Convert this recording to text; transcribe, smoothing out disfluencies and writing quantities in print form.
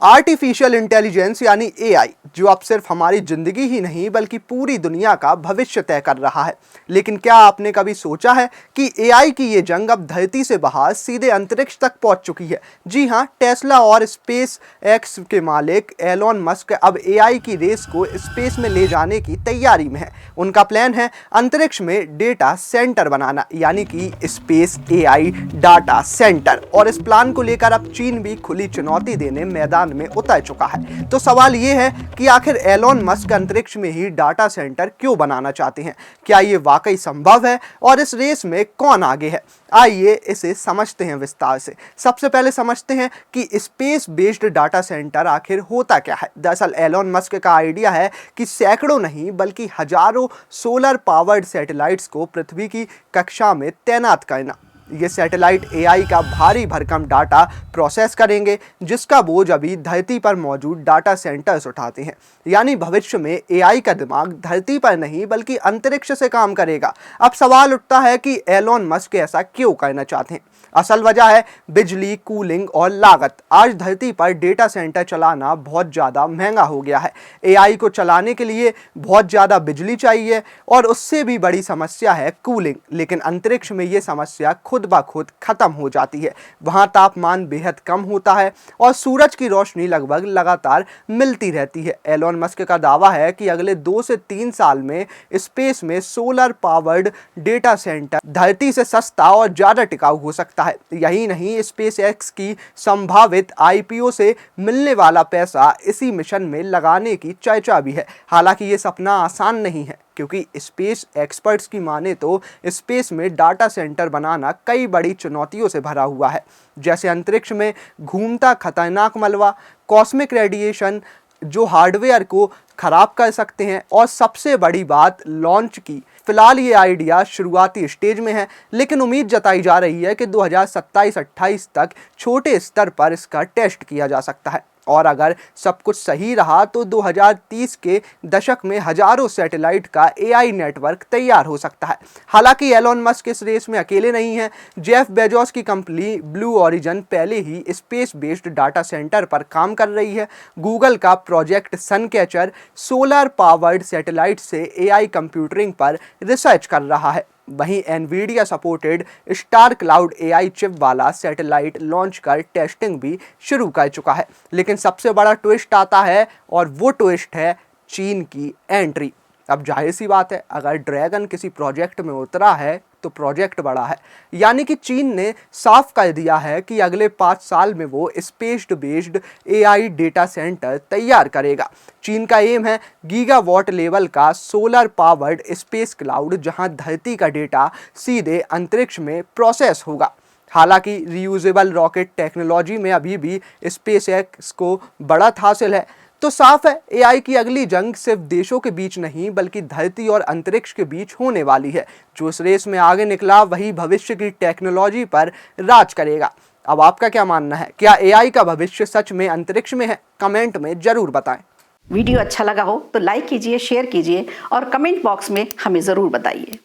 Artificial intelligence यानी AI, जो अब सिर्फ हमारी जिंदगी ही नहीं बल्कि पूरी दुनिया का भविष्य तय कर रहा है। लेकिन क्या आपने कभी सोचा है कि एआई की ये जंग अब धरती से बाहर सीधे अंतरिक्ष तक पहुंच चुकी है। जी हां, टेस्ला और स्पेस एक्स के मालिक एलोन मस्क अब एआई की रेस को स्पेस में ले जाने की तैयारी में है। उनका प्लान है अंतरिक्ष में डेटा सेंटर बनाना, यानी कि स्पेस एआई डाटा सेंटर। और इस प्लान को लेकर अब चीन भी खुली चुनौती देने मैदान में उतर चुका है। तो सवाल ये है कि आखिर एलोन मस्क अंतरिक्ष में ही डाटा सेंटर क्यों बनाना चाहते हैं? क्या ये वाकई संभव है और इस रेस में कौन आगे है? आइए इसे समझते हैं विस्तार से। सबसे पहले समझते हैं कि स्पेस बेस्ड डाटा सेंटर आखिर होता क्या है। दरअसल एलोन मस्क का आइडिया है कि सैकड़ों नहीं बल्कि हजारों सोलर पावर्ड सैटेलाइट्स को पृथ्वी की कक्षा में तैनात करना। ये सैटेलाइट एआई का भारी भरकम डाटा प्रोसेस करेंगे, जिसका बोझ अभी धरती पर मौजूद डाटा सेंटर्स उठाते हैं। यानी भविष्य में एआई का दिमाग धरती पर नहीं बल्कि अंतरिक्ष से काम करेगा। अब सवाल उठता है कि एलोन मस्क ऐसा क्यों करना चाहते हैं? असल वजह है बिजली, कूलिंग और लागत। आज धरती पर डेटा सेंटर चलाना बहुत ज़्यादा महंगा हो गया है। एआई को चलाने के लिए बहुत ज़्यादा बिजली चाहिए और उससे भी बड़ी समस्या है कूलिंग। लेकिन अंतरिक्ष में ये समस्या खुद ब खुद खत्म हो जाती है। वहाँ तापमान बेहद कम होता है और सूरज की रोशनी लगभग लगातार मिलती रहती है। एलोन मस्क का दावा है कि अगले 2 से 3 साल में स्पेस में सोलर पावर्ड डेटा सेंटर धरती से सस्ता और ज़्यादा टिकाऊ हो सकता है। यही नहीं, स्पेस एक्स की संभावित आईपीओ से मिलने वाला पैसा इसी मिशन में लगाने की चर्चा भी है। हालांकि ये सपना आसान नहीं है, क्योंकि स्पेस एक्सपर्ट्स की माने तो स्पेस में डाटा सेंटर बनाना कई बड़ी चुनौतियों से भरा हुआ है, जैसे अंतरिक्ष में घूमता खतरनाक मलबा, कॉस्मिक रेडिएशन जो हार्डवेयर को खराब कर सकते हैं, और सबसे बड़ी बात लॉन्च की। फिलहाल ये आइडिया शुरुआती स्टेज में है, लेकिन उम्मीद जताई जा रही है कि 2027-28 तक छोटे स्तर पर इसका टेस्ट किया जा सकता है। और अगर सब कुछ सही रहा तो 2030 के दशक में हजारों सैटेलाइट का एआई नेटवर्क तैयार हो सकता है। हालांकि एलोन मस्क इस रेस में अकेले नहीं हैं। जेफ बेजोस की कंपनी ब्लू ओरिजिन पहले ही स्पेस बेस्ड डाटा सेंटर पर काम कर रही है। गूगल का प्रोजेक्ट सनकैचर सोलर पावर्ड सैटेलाइट से एआई कंप्यूटिंग पर रिसर्च कर रहा है। वहीं Nvidia supported star Claude AI chip वाला सैटेलाइट लॉन्च कर टेस्टिंग भी शुरू कर चुका है। लेकिन सबसे बड़ा ट्विस्ट आता है, और वो ट्विस्ट है चीन की एंट्री। अब जाहिर सी बात है, अगर ड्रैगन किसी प्रोजेक्ट में उतरा है तो प्रोजेक्ट बड़ा है। यानी कि चीन ने साफ कर दिया है कि अगले 5 साल में वो space based AI data centre तैयार करेगा। चीन का एम है गीगावाट लेवल का सोलर पावर्ड स्पेस क्लाउड, जहां धरती का डेटा सीधे अंतरिक्ष में प्रोसेस होगा। हालांकि रीयूजेबल रॉकेट टेक्नोलॉजी में अभी भी स्पेसएक्स को बढ़त हासिल है। तो साफ है, एआई की अगली जंग सिर्फ देशों के बीच नहीं बल्कि धरती और अंतरिक्ष के बीच होने वाली है। जो इस रेस में आगे निकला वही भविष्य की टेक्नोलॉजी पर राज करेगा। अब आपका क्या मानना है? क्या एआई का भविष्य सच में अंतरिक्ष में है? कमेंट में जरूर बताएं। वीडियो अच्छा लगा हो तो लाइक कीजिए, शेयर कीजिए और कमेंट बॉक्स में हमें जरूर बताइए।